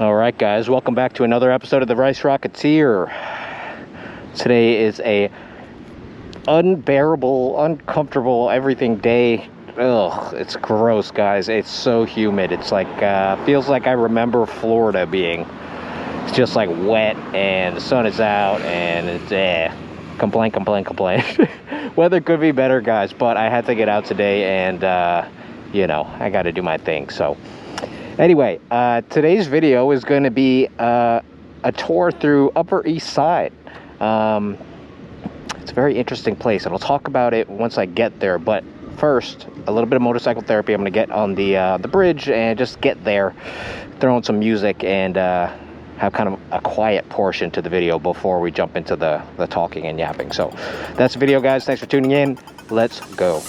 Alright guys, welcome back to another episode of the Rice Rocketeer. Today is a unbearable, uncomfortable, everything day. Ugh, it's gross guys, it's so humid. It's like, feels like I remember Florida being. It's just like wet and the sun is out and it's, complain. Weather could be better guys, but I had to get out today and, you know, I gotta do my thing, so. Anyway, today's video is going to be a tour through Upper East Side. It's a very interesting place, and I'll talk about it once I get there. But first, a little bit of motorcycle therapy. I'm going to get on the bridge and just get there, throw in some music, and have kind of a quiet portion to the video before we jump into the talking and yapping. So that's the video, guys. Thanks for tuning in. Let's go.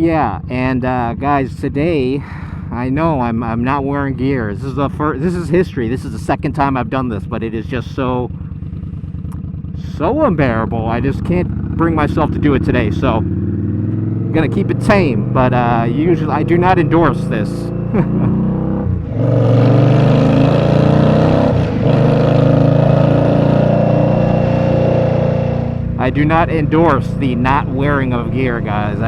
Yeah, and guys, today I know I'm not wearing gear. This is history. This is the second time I've done this, but it is just so unbearable. I just can't bring myself to do it today. So I'm gonna keep it tame, but usually I do not endorse this. I do not endorse the not wearing of gear, guys.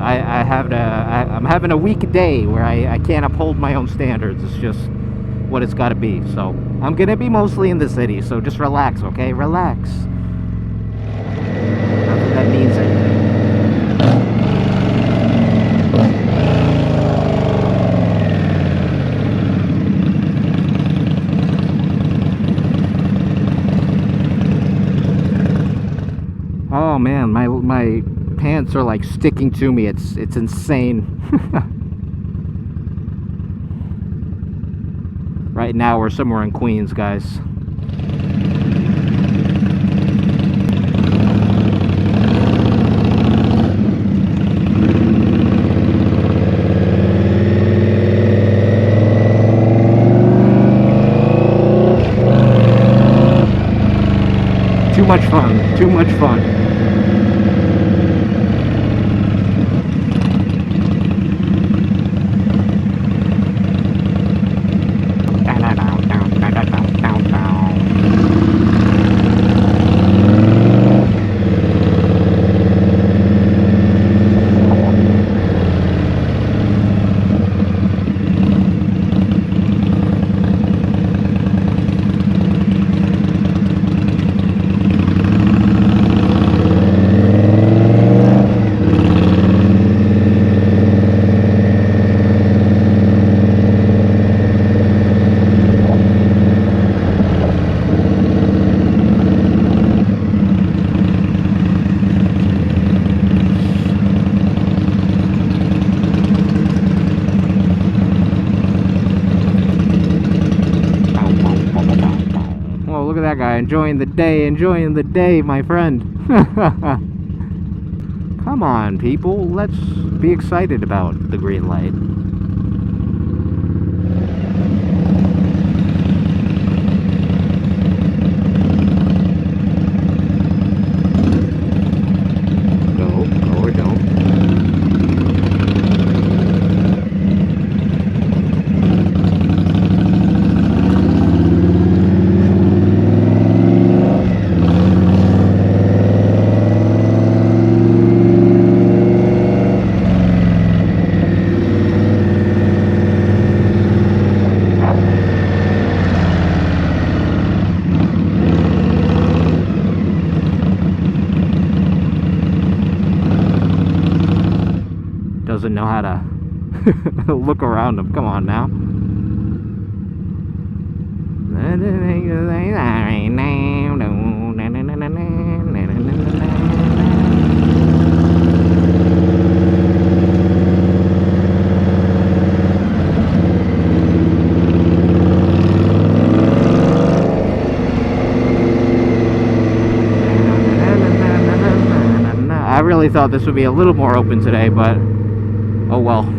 I'm having a weak day where I can't uphold my own standards. It's just what it's got to be. So I'm gonna be mostly in the city, so just relax, okay? Relax. Not that that means anything. Oh man, my pants are like sticking to me. It's insane. Right now we're somewhere in Queens, guys. Too much fun, too much fun. Look at that guy enjoying the day, my friend. Come on, people, let's be excited about the green light. Go or don't. doesn't know how to look around him. Come on now. I really thought this would be a little more open today, but oh well.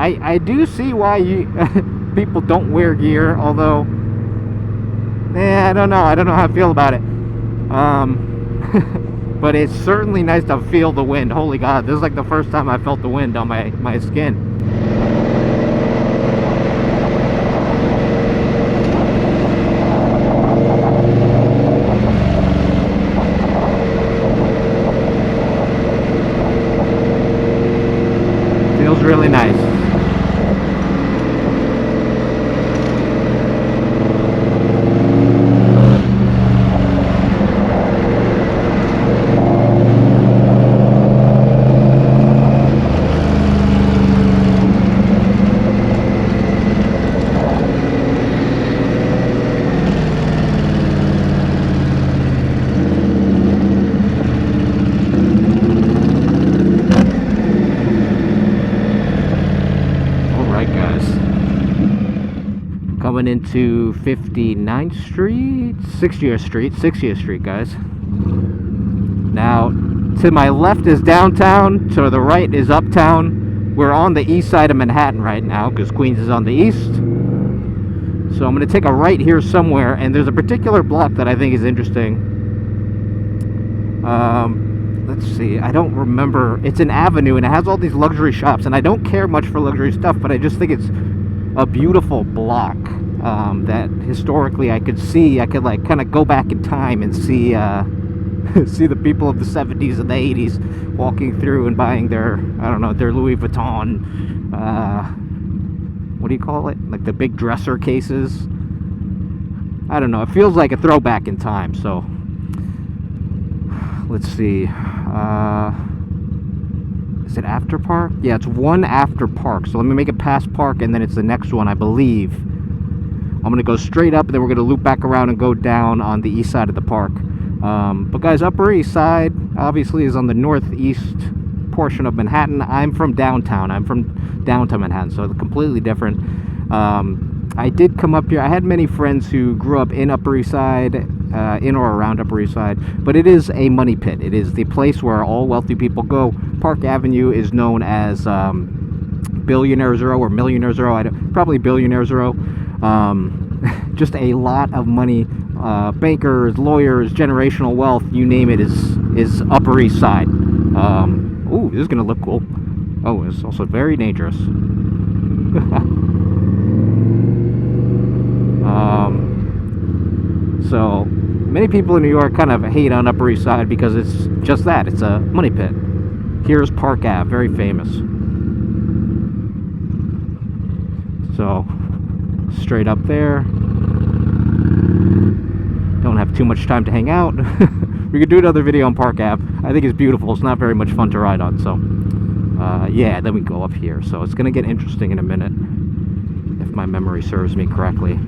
I do see why people don't wear gear, although I don't know how I feel about it. But it's certainly nice to feel the wind. Holy God, this is like the first time I felt the wind on my skin. Feels really nice. Coming into 59th Street, 60th Street, guys. Now, to my left is downtown, to the right is uptown. We're on the east side of Manhattan right now, because Queens is on the east. So I'm going to take a right here somewhere, and there's a particular block that I think is interesting. Let's see, I don't remember. It's an avenue, and it has all these luxury shops, and I don't care much for luxury stuff, but I just think it's a beautiful block that historically I could like kind of go back in time and see see the people of the 70s and the 80s walking through and buying their, I don't know, their Louis Vuitton, what do you call it, like the big dresser cases. I don't know, it feels like a throwback in time. So let's see, is it after Park? Yeah, it's one after Park. So let me make it past Park, and then it's the next one, I believe. I'm going to go straight up, and then we're going to loop back around and go down on the east side of the park. But guys, Upper East Side obviously is on the northeast portion of Manhattan. I'm from downtown. I'm from downtown Manhattan, so it's completely different. I did come up here. I had many friends who grew up in Upper East Side, in or around Upper East Side, but it is a money pit. It is the place where all wealthy people go. Park Avenue is known as Billionaire's Row or Millionaire's Row. Probably Billionaire's Row. Just a lot of money. Bankers, lawyers, generational wealth, you name it, is Upper East Side. Ooh, this is gonna look cool. Oh, it's also very dangerous. So many people in New York kind of hate on Upper East Side because it's just that, it's a money pit. Here's Park Ave, very famous. So straight up there. Don't have too much time to hang out. We could do another video on Park Ave. I think it's beautiful. It's not very much fun to ride on, so yeah, then we go up here. So it's gonna get interesting in a minute, if my memory serves me correctly.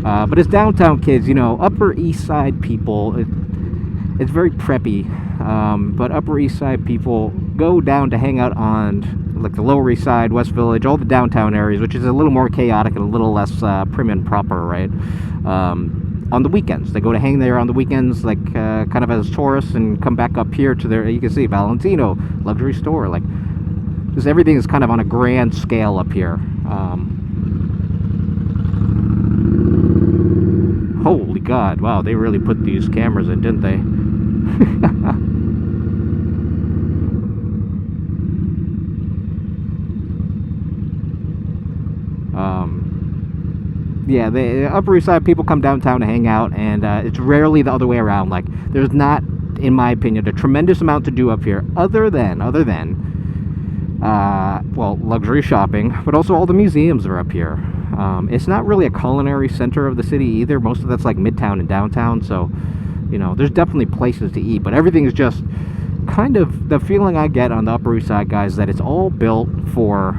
But as downtown kids, you know, Upper East Side people, it's very preppy, but Upper East Side people go down to hang out on like the Lower East Side, West Village, all the downtown areas, which is a little more chaotic and a little less prim and proper, right? On the weekends, they go to hang there on the weekends, like kind of as tourists, and come back up here to their, you can see Valentino luxury store, like just everything is kind of on a grand scale up here. Holy God, wow, they really put these cameras in, didn't they? Yeah, the Upper East Side people come downtown to hang out, and it's rarely the other way around. Like, there's not, in my opinion, a tremendous amount to do up here, other than well, luxury shopping, but also all the museums are up here. It's not really a culinary center of the city either. Most of that's like Midtown and downtown, so, you know, there's definitely places to eat, but everything is just kind of, the feeling I get on the Upper East Side, guys, that it's all built for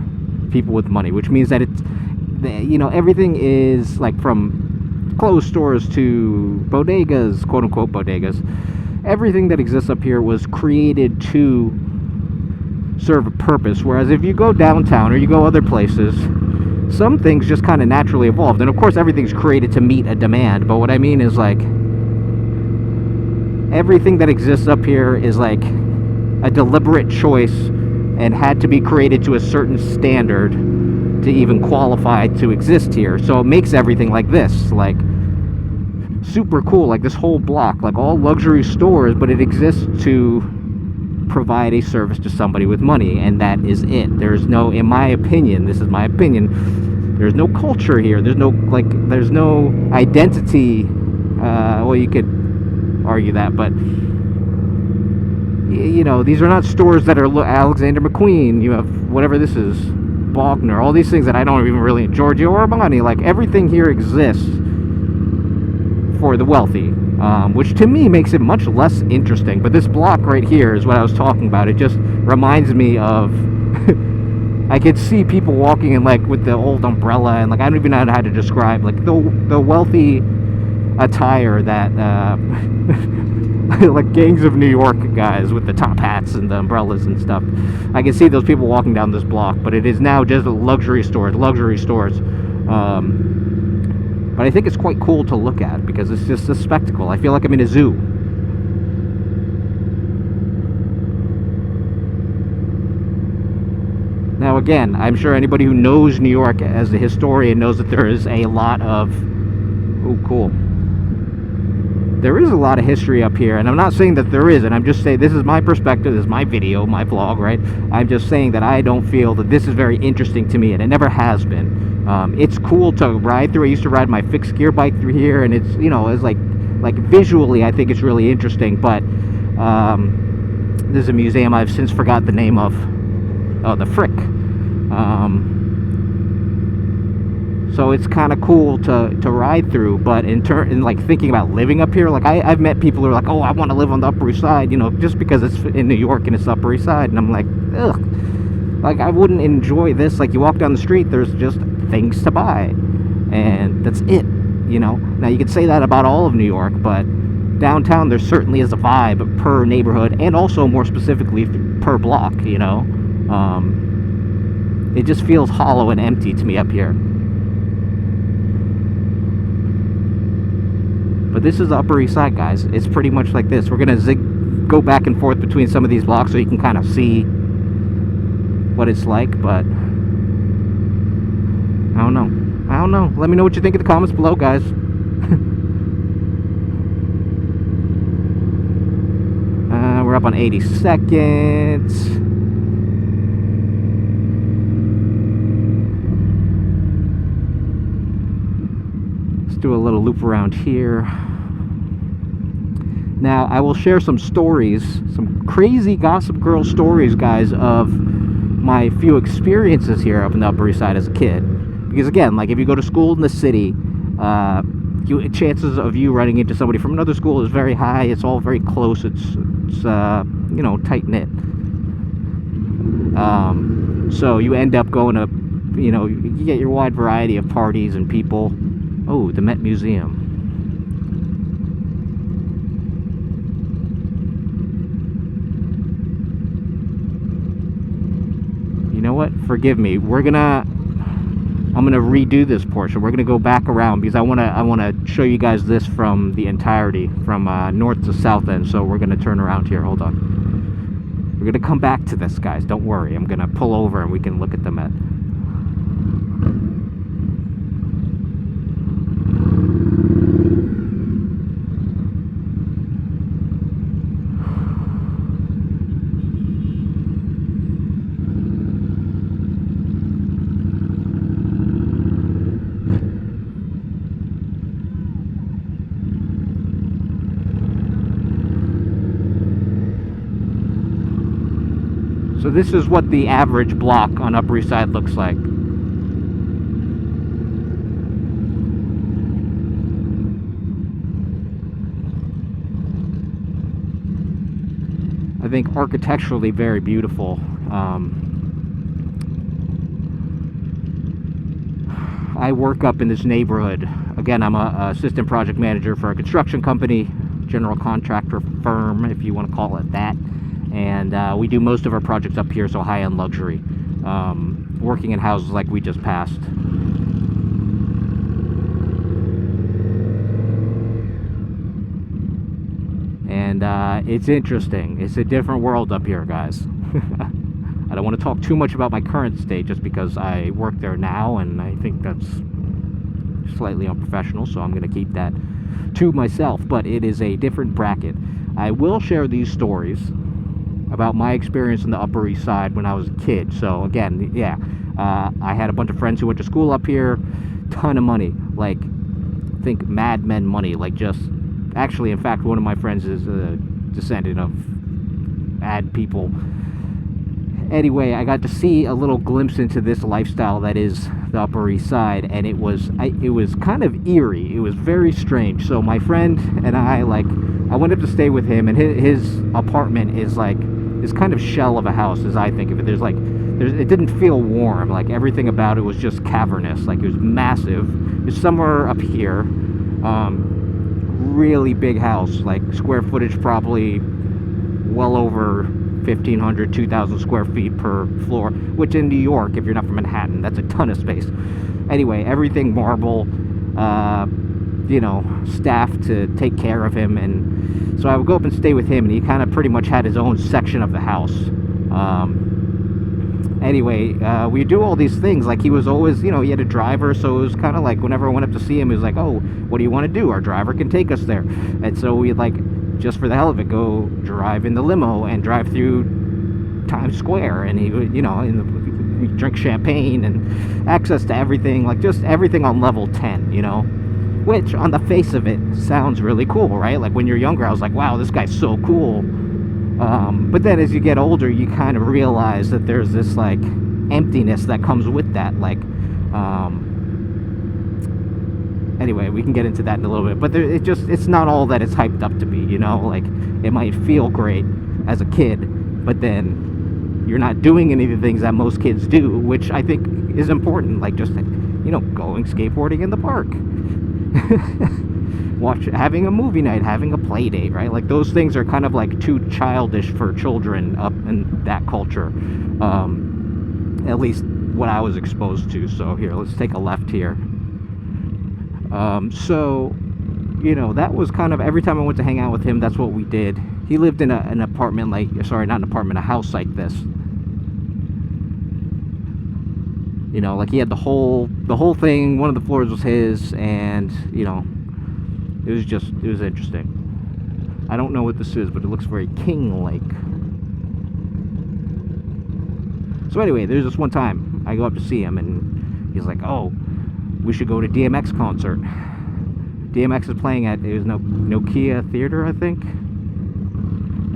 people with money, which means that it's, you know, everything is like from clothes stores to bodegas, quote unquote bodegas. Everything that exists up here was created to serve a purpose, whereas if you go downtown or you go other places, some things just kind of naturally evolved. And of course everything's created to meet a demand, but what I mean is, like, everything that exists up here is like a deliberate choice and had to be created to a certain standard to even qualify to exist here. So it makes everything like this, like, super cool, like this whole block, like all luxury stores, but it exists to provide a service to somebody with money, and that is it. There's no, in my opinion, this is my opinion, there's no culture here. There's no, like, there's no identity. Well, you could argue that, but you know, these are not stores that are Alexander McQueen. You have whatever this is, Bogner, all these things that I don't even really, Giorgio Armani, like everything here exists for the wealthy, which to me makes it much less interesting. But this block right here is what I was talking about. It just reminds me of I could see people walking in, like, with the old umbrella, and like I don't even know how to describe, like, the wealthy attire that like gangs of New York guys with the top hats and the umbrellas and stuff. I can see those people walking down this block, but it is now just luxury stores. But I think it's quite cool to look at because it's just a spectacle. I feel like I'm in a zoo. Now again, I'm sure anybody who knows New York as a historian knows that there is a lot of, oh cool, there is a lot of history up here, and I'm not saying that there isn't. I'm just saying this is my perspective, this is my video, my vlog, right? I'm just saying that I don't feel that this is very interesting to me, and it never has been. It's cool to ride through. I used to ride my fixed gear bike through here, and it's, you know, it's like visually I think it's really interesting, but there's a museum I've since forgot the name of. Oh, the Frick. So it's kind of cool to ride through, but in like thinking about living up here, like I've met people who are like, oh, I want to live on the Upper East Side, you know, just because it's in New York and it's the Upper East Side, and I'm like, ugh, like I wouldn't enjoy this. Like, you walk down the street, there's just things to buy, and that's it, you know. Now you could say that about all of New York, but downtown there certainly is a vibe per neighborhood, and also more specifically per block, you know. It just feels hollow and empty to me up here. But this is the Upper East Side, guys. It's pretty much like this. We're gonna go back and forth between some of these blocks so you can kind of see what it's like, but I don't know. Let me know what you think in the comments below, guys. We're up on 82nd. Do a little loop around here. Now I will share some stories, some crazy Gossip Girl stories, guys, of my few experiences here up in the Upper East Side as a kid. because again, like if you go to school in the city, chances of you running into somebody from another school is very high. It's all very close. It's you know, tight knit. So you end up going to, you know, you get your wide variety of parties and people. Oh, the Met Museum. You know what? Forgive me. I'm gonna redo this portion. We're gonna go back around because I wanna show you guys this from the entirety, from north to south end. So we're gonna turn around here. Hold on. We're gonna come back to this, guys. Don't worry. I'm gonna pull over and we can look at the Met. So this is what the average block on Upper East Side looks like. I think architecturally very beautiful. I work up in this neighborhood. Again, I'm a assistant project manager for a construction company, general contractor firm, if you want to call it that. And we do most of our projects up here, so high-end luxury. Working in houses like we just passed. And it's interesting. It's a different world up here, guys. I don't want to talk too much about my current state just because I work there now, and I think that's slightly unprofessional, so I'm going to keep that to myself. But it is a different bracket. I will share these stories about my experience in the Upper East Side when I was a kid. So again, yeah, I had a bunch of friends who went to school up here. Ton of money, like, think Mad Men money, like just, actually, in fact, one of my friends is a descendant of ad people. Anyway, I got to see a little glimpse into this lifestyle that is the Upper East Side, and it was kind of eerie. It was very strange. So my friend and I went up to stay with him, and his apartment is like this kind of shell of a house, as I think of it. It didn't feel warm. Like, everything about it was just cavernous. Like, it was massive. It was somewhere up here. Really big house, like square footage probably well over 1,500, 2,000 square feet per floor, which in New York, if you're not from Manhattan, that's a ton of space. Anyway, everything marble, you know, staff to take care of him. And so I would go up and stay with him, and he kind of pretty much had his own section of the house. Anyway, we do all these things. Like, he was always, you know, he had a driver, so it was kind of like whenever I went up to see him, he was like, oh, what do you want to do? Our driver can take us there. And so we'd, like, just for the hell of it, go drive in the limo and drive through Times Square. And he would, you know, we drink champagne and access to everything, like just everything on level 10, you know, which on the face of it sounds really cool, right? Like, when you're younger, I was like, wow, this guy's so cool. But then as you get older, you kind of realize that there's this, like, emptiness that comes with that. Like, anyway, we can get into that in a little bit. But it's not all that it's hyped up to be, you know? Like, it might feel great as a kid, but then you're not doing any of the things that most kids do, which I think is important. Like, just, you know, going skateboarding in the park. Having a movie night, having a play date, right? Like, those things are kind of like too childish for children up in that culture. At least what I was exposed to. So here, let's take a left here. So, you know, that was kind of, every time I went to hang out with him, that's what we did. He lived in an apartment, like, sorry, not an apartment, a house like this. You know, like, he had the whole thing, one of the floors was his, and, you know, it was interesting. I don't know what this is, but it looks very king-like. So anyway, there's this one time I go up to see him, and he's like, oh, we should go to DMX concert. DMX is playing at, it was Nokia Theater, I think.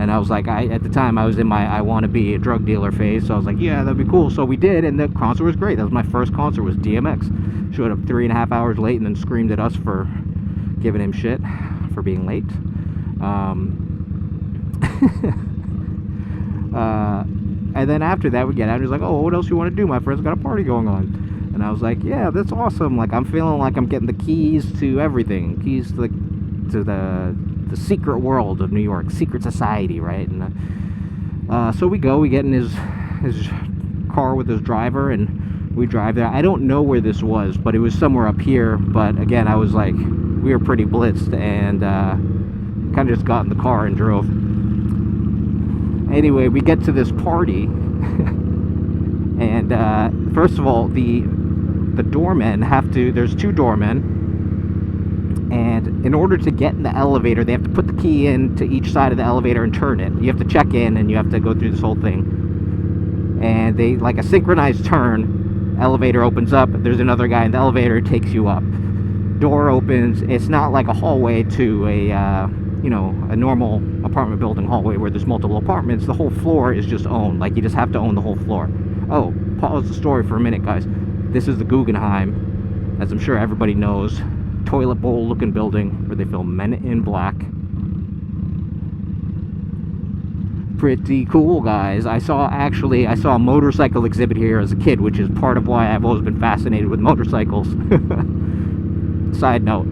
And I was like, at the time, I was in my I want to be a drug dealer phase. So I was like, yeah, that'd be cool. So we did, and the concert was great. That was my first concert, was DMX. Showed up 3.5 hours late and then screamed at us for giving him shit for being late. And then after that, we get out, and he's like, oh, what else you want to do? My friend's got a party going on. And I was like, yeah, that's awesome. Like, I'm feeling like I'm getting the keys to everything. Keys to the secret world of New York, secret society, right? And so we get in his car with his driver, and we drive there. I don't know where this was, but it was somewhere up here. But again, I was like, we were pretty blitzed, and kind of just got in the car and drove. Anyway, we get to this party, and first of all, the doormen have to, there's 2 doormen, and in order to get in the elevator, they have to put the key into each side of the elevator and turn it. You have to check in, and you have to go through this whole thing. And they, like a synchronized turn, elevator opens up, there's another guy in the elevator, takes you up. Door opens, it's not like a hallway to a, you know, a normal apartment building hallway where there's multiple apartments. The whole floor is just owned. Like, you just have to own the whole floor. Oh, pause the story for a minute, guys. This is the Guggenheim, as I'm sure everybody knows. Toilet bowl looking building where they film Men in Black. Pretty cool, guys. I saw a motorcycle exhibit here as a kid, which is part of why I've always been fascinated with motorcycles. Side note.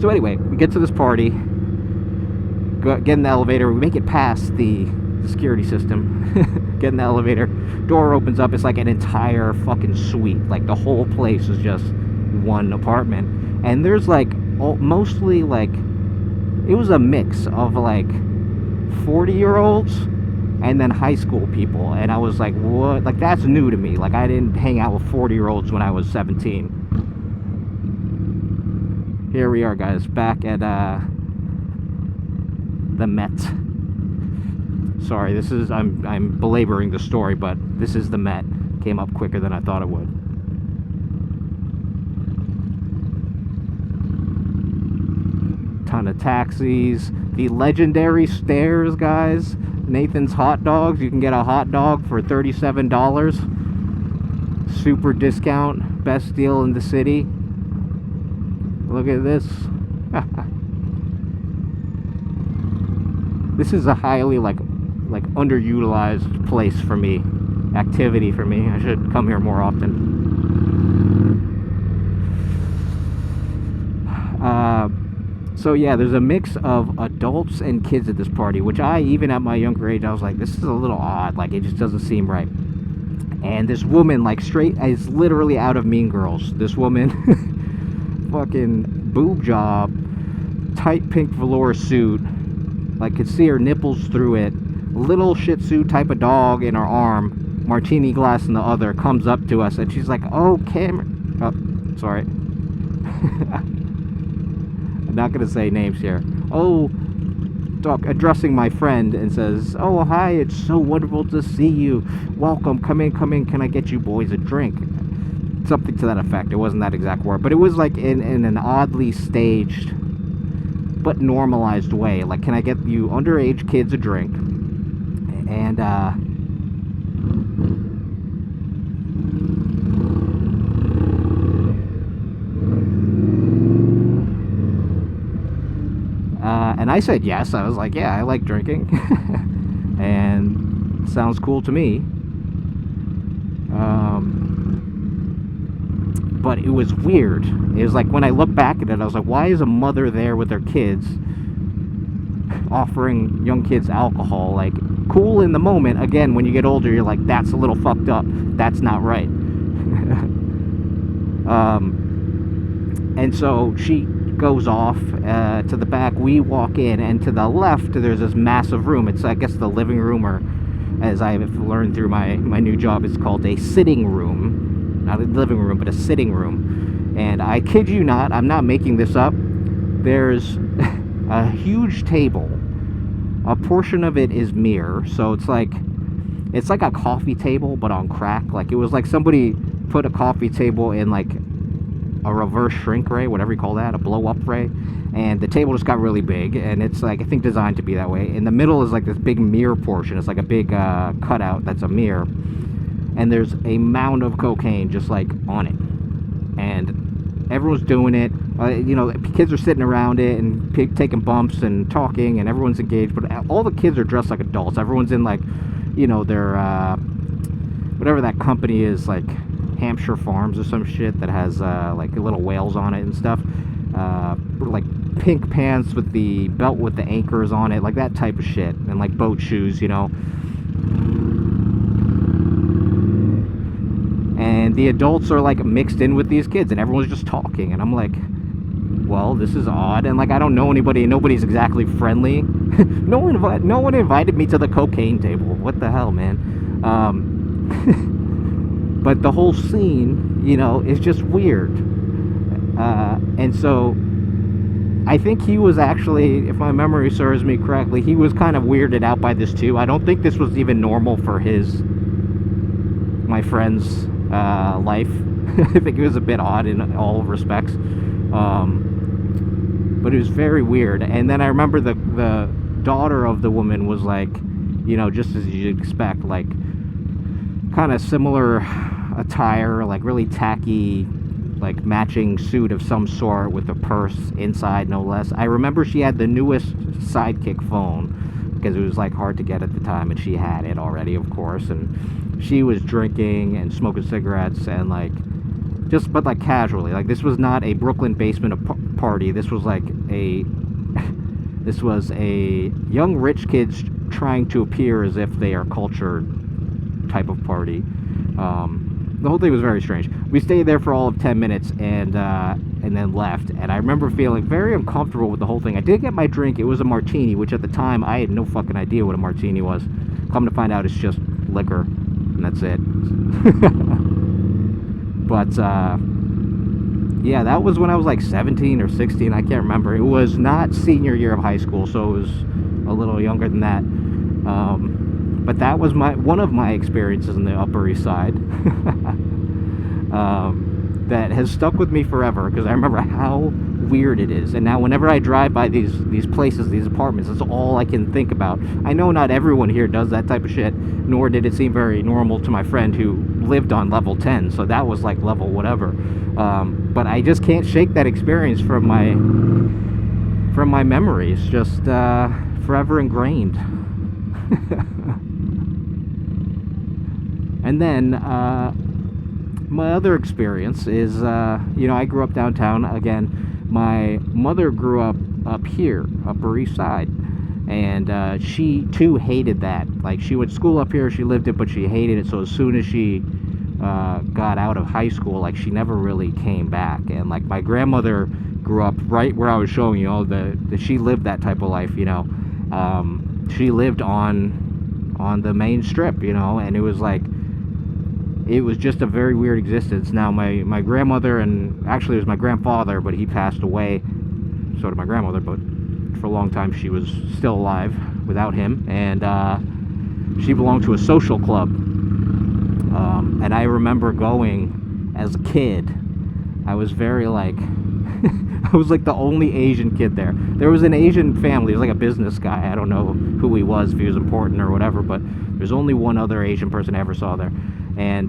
So anyway, we get to this party, get in the elevator, we make it past the security system, get in the elevator, door opens up, it's like an entire fucking suite, like the whole place is just one apartment, and there's like, mostly like, it was a mix of like 40-year-olds and then high school people, and I was like, what, like that's new to me, like I didn't hang out with 40-year-olds when I was 17. Here we are, guys, back at the Met. Sorry, this is, I'm belaboring the story, but this is the Met. Came up quicker than I thought it would. Ton of taxis. The legendary stairs, guys. Nathan's Hot Dogs. You can get a hot dog for $37. Super discount. Best deal in the city. Look at this. This is a highly like underutilized place for me, activity for me. I should come here more often. So yeah, there's a mix of adults and kids at this party, which even at my younger age, I was like, this is a little odd. Like, it just doesn't seem right. And this woman, like, straight, is literally out of Mean Girls. This woman, fucking boob job, tight pink velour suit, like, could see her nipples through it, little Shih Tzu type of dog in her arm, martini glass in the other, comes up to us, and she's like, oh, Cameron, oh, sorry. I'm not gonna say names here. Oh, addressing my friend, and says, oh, hi, it's so wonderful to see you, welcome, come in, can I get you boys a drink? Something to that effect. It wasn't that exact word, but it was like in an oddly staged but normalized way, like, can I get you underage kids a drink? And and I said yes. I was like, yeah, I like drinking. And sounds cool to me. But it was weird. It was like, when I look back at it, I was like, why is a mother there with their kids offering young kids alcohol? Like, cool in the moment. Again, when you get older, you're like, that's a little fucked up. That's not right. And so she goes off to the back. We walk in, and to the left, there's this massive room. It's, I guess, the living room, or as I've learned through my new job, it's called a sitting room. Not a living room, but a sitting room. And I kid you not, I'm not making this up, there's a huge table. A portion of it is mirror, so it's like a coffee table, but on crack. Like, it was like somebody put a coffee table in, like, a reverse shrink ray, whatever you call that, a blow up ray. And the table just got really big, and it's like, I think, designed to be that way. In the middle is like this big mirror portion. It's like a big cutout that's a mirror, and there's a mound of cocaine just like on it, and everyone's doing it. You know, kids are sitting around it and taking bumps and talking, and everyone's engaged. But all the kids are dressed like adults. Everyone's in like, you know, their whatever that company is, like Hampshire Farms or some shit that has like little whales on it and stuff. Like pink pants with the belt with the anchors on it, like that type of shit, and like boat shoes, you know. And the adults are like mixed in with these kids, and everyone's just talking, and I'm like, well, this is odd. And like, I don't know anybody, and nobody's exactly friendly. no one invited me to the cocaine table. What the hell, man? But the whole scene, you know, is just weird. And so I think he was actually, if my memory serves me correctly, he was kind of weirded out by this too. I don't think this was even normal for my friend's life. I think it was a bit odd in all respects. But it was very weird. And then I remember the daughter of the woman was like, you know, just as you'd expect, like kind of similar attire, like really tacky, like matching suit of some sort with a purse inside, no less. I remember she had the newest Sidekick phone because it was like hard to get at the time, and she had it already, of course. And she was drinking and smoking cigarettes and like just, but like casually. Like, this was not a Brooklyn basement party. This was like this was a young rich kids trying to appear as if they are cultured type of party. The whole thing was very strange. We stayed there for all of 10 minutes and then left. And I remember feeling very uncomfortable with the whole thing. I did get my drink. It was a martini, which at the time I had no fucking idea what a martini was. Come to find out, it's just liquor, and that's it. But yeah, that was when I was like 17 or 16. I can't remember. It was not senior year of high school, so it was a little younger than that. But that was one of my experiences in the Upper East Side that has stuck with me forever, because I remember how weird it is. And now whenever I drive by these places, these apartments, it's all I can think about. I know not everyone here does that type of shit, nor did it seem very normal to my friend who lived on level 10, so that was like level whatever. But I just can't shake that experience from my memories, just forever ingrained. And then my other experience is, you know, I grew up downtown. Again, my mother grew up here, Upper East Side, and she too hated that. Like, she went to school up here, she lived it, but she hated it. So as soon as she got out of high school, like, she never really came back. And like, my grandmother grew up right where I was showing you, she lived that type of life, you know. She lived on the main strip, you know, and it was like, it was just a very weird existence. Now my grandmother, and actually it was my grandfather, but he passed away, so did my grandmother, but for a long time she was still alive without him. And she belonged to a social club, and I remember going as a kid. I was very like I was like the only Asian kid there. There was an Asian family. He was like a business guy. I don't know who he was, if he was important or whatever, but there's only one other Asian person I ever saw there. And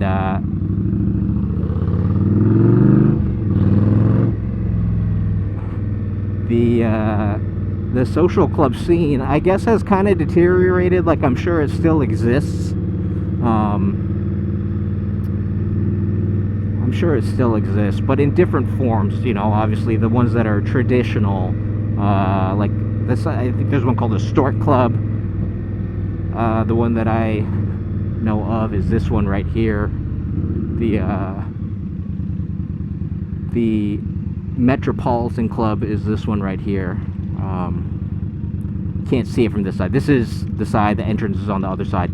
the social club scene, I guess, has kind of deteriorated. Like, I'm sure it still exists. I'm sure it still exists, but in different forms, you know. Obviously the ones that are traditional, like this, I think there's one called the Stork Club. The one that I know of is this one right here. The Metropolitan Club is this one right here. Can't see it from this side. This is the side, the entrance is on the other side.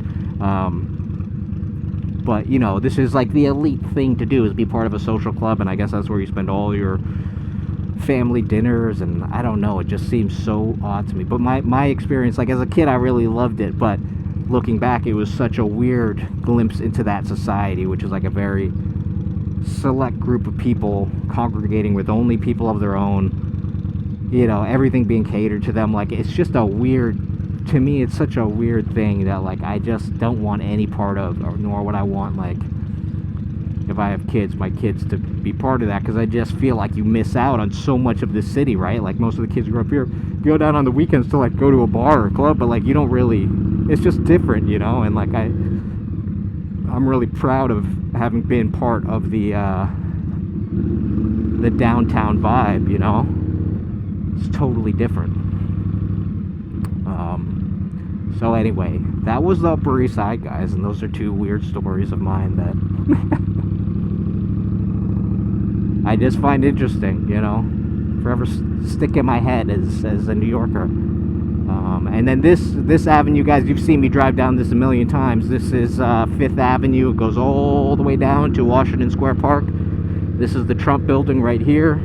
But, you know, this is like the elite thing to do, is be part of a social club, and I guess that's where you spend all your family dinners, and I don't know, it just seems so odd to me. But my experience, like, as a kid, I really loved it, but looking back, it was such a weird glimpse into that society, which is like a very select group of people congregating with only people of their own, you know, everything being catered to them. Like, it's just a weird, to me, it's such a weird thing that, like, I just don't want any part of, or nor would I want, like, if I have kids, my kids to be part of that, because I just feel like you miss out on so much of this city, right? Like, most of the kids who grow up here go down on the weekends to, like, go to a bar or club, but, like, you don't really, it's just different, you know? And, like, I'm really proud of having been part of the downtown vibe, you know? It's totally different. So anyway, that was the Upper East Side, guys, and those are two weird stories of mine that I just find interesting, you know, forever stick in my head as a New Yorker. And then this avenue, guys, you've seen me drive down this a million times. This is 5th Avenue. It goes all the way down to Washington Square Park. This is the Trump building right here.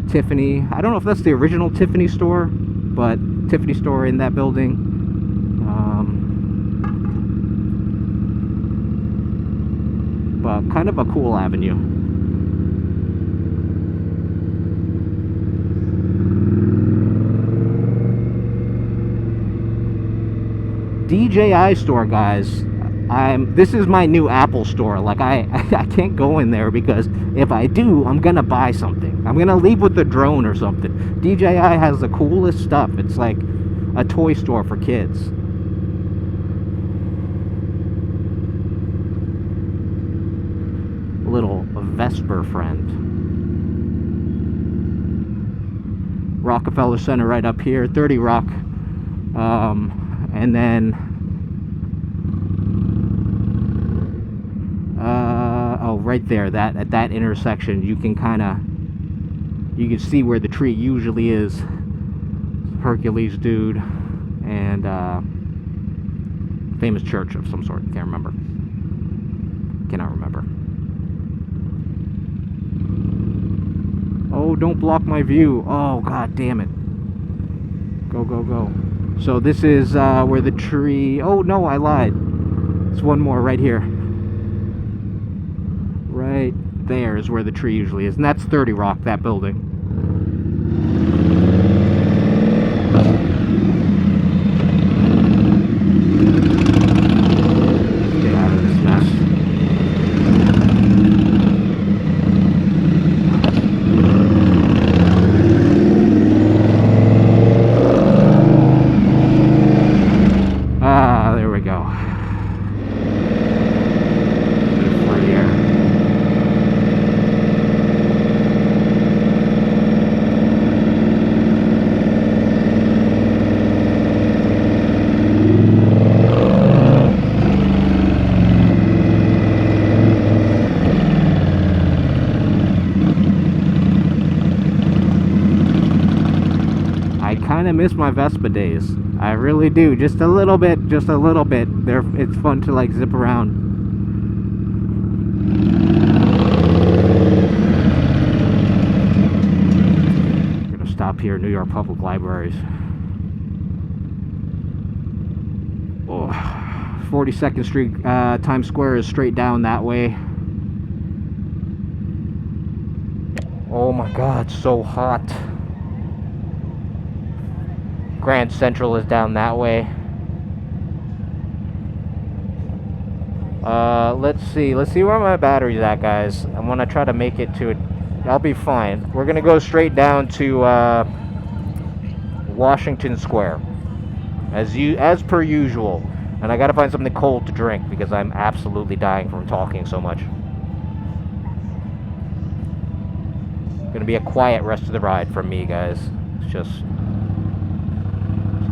Tiffany, I don't know if that's the original Tiffany store, but Tiffany store in that building. But kind of a cool avenue. DJI store, guys. This is my new Apple store. Like, I can't go in there because if I do, I'm gonna buy something. I'm gonna leave with the drone or something. DJI has the coolest stuff. It's like a toy store for kids. Little Vesper friend. Rockefeller Center right up here, 30 Rock. And then oh, right there, that at that intersection, you can see where the tree usually is. Hercules dude and famous church of some sort. Cannot remember. Oh, don't block my view. Oh, god damn it. Go. So this is where the tree... Oh, no, I lied. It's one more right here. Right there is where the tree usually is. And that's 30 Rock, that building. Let's get out of this mess. There we go. Free air. I kind of miss my Vespa days. I really do. Just a little bit. It's fun to, like, zip around. I'm gonna stop here at New York Public Libraries. Oh, 42nd Street, Times Square is straight down that way. Oh my god, so hot. Grand Central is down that way. Let's see where my battery's at, guys. I'm gonna try to make it to it. I'll be fine. We're gonna go straight down to Washington Square, as per usual. And I gotta find something cold to drink because I'm absolutely dying from talking so much. Gonna be a quiet rest of the ride from me, guys. It's just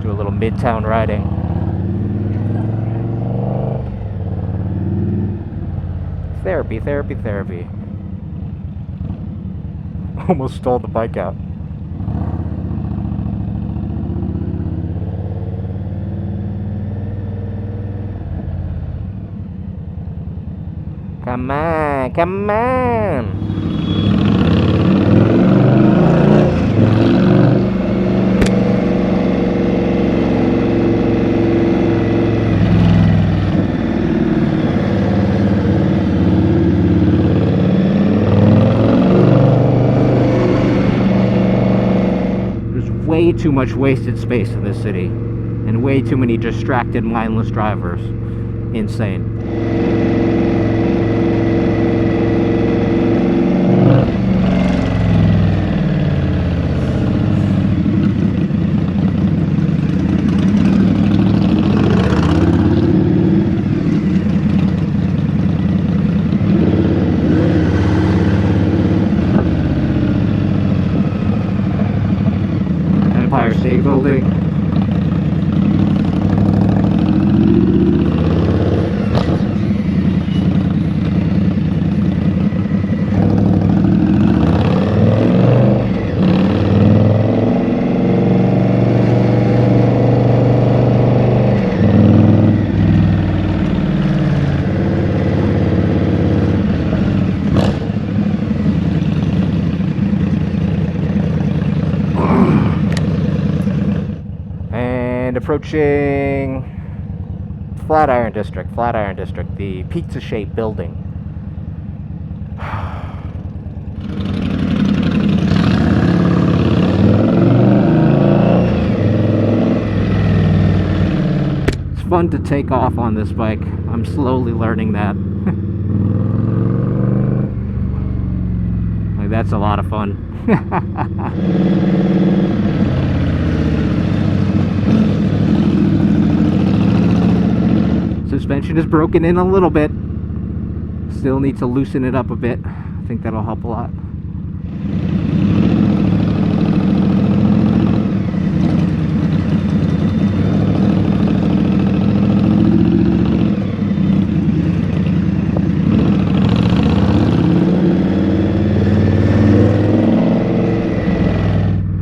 do a little Midtown riding. Therapy. Almost stalled the bike out. Come on. way too much wasted space in this city, and way too many distracted, mindless drivers. Insane. Empire State Building. Approaching Flatiron District, the pizza-shaped building. It's fun to take off on this bike. I'm slowly learning that. Like, that's a lot of fun. Suspension is broken in a little bit. Still need to loosen it up a bit. I think that'll help a lot.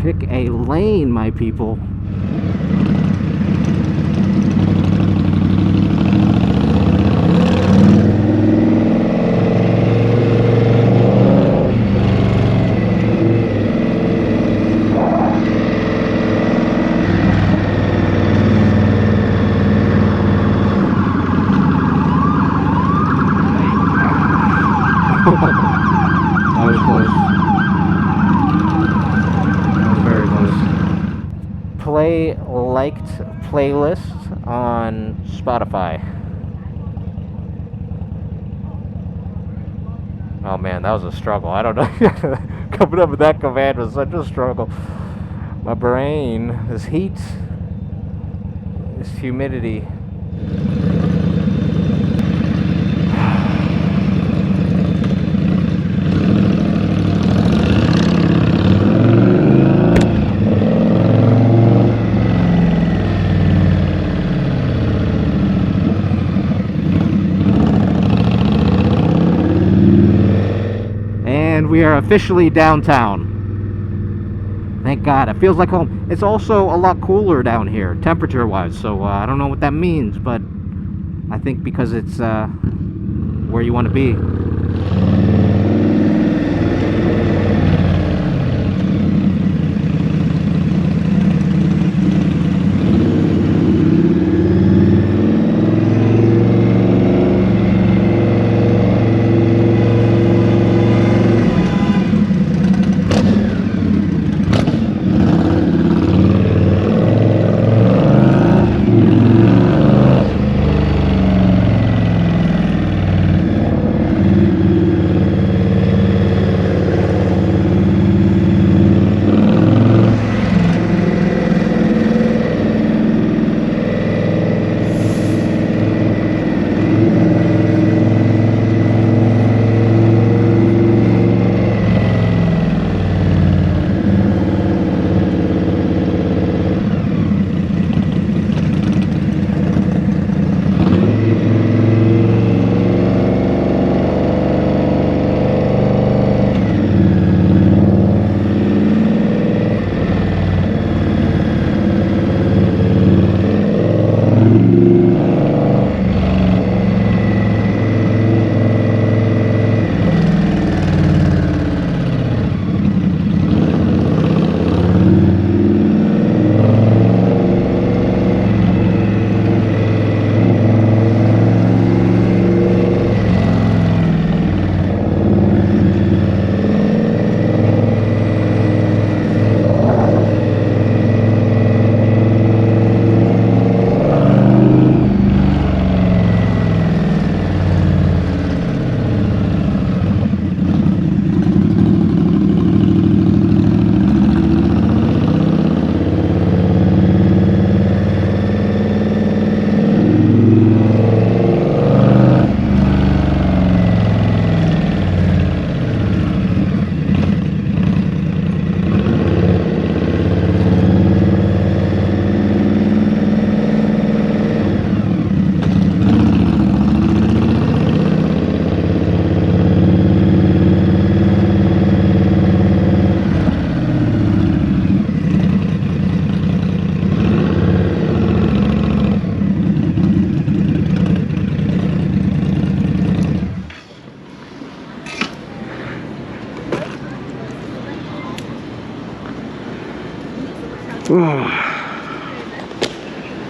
Pick a lane, my people. That was close. That was very close. Play liked playlist on Spotify. Oh man, that was a struggle. I don't know. Coming up with that command was such a struggle. My brain, this heat, this humidity. We are officially downtown. Thank God. It feels like home. It's also a lot cooler down here, temperature-wise, so I don't know what that means, but I think because it's where you want to be.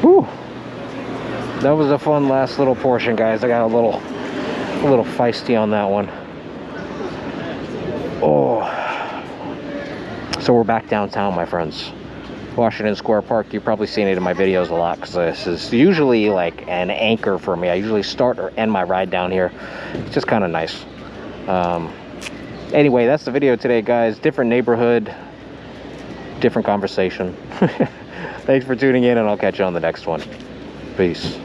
Whew. That was a fun last little portion, guys. I got a little feisty on that one. Oh. So we're back downtown, my friends. Washington Square Park. You've probably seen it in my videos a lot because this is usually like an anchor for me. I usually start or end my ride down here. It's just kind of nice. Anyway, that's the video today, guys. Different neighborhood, different conversation. Thanks for tuning in, and I'll catch you on the next one. Peace.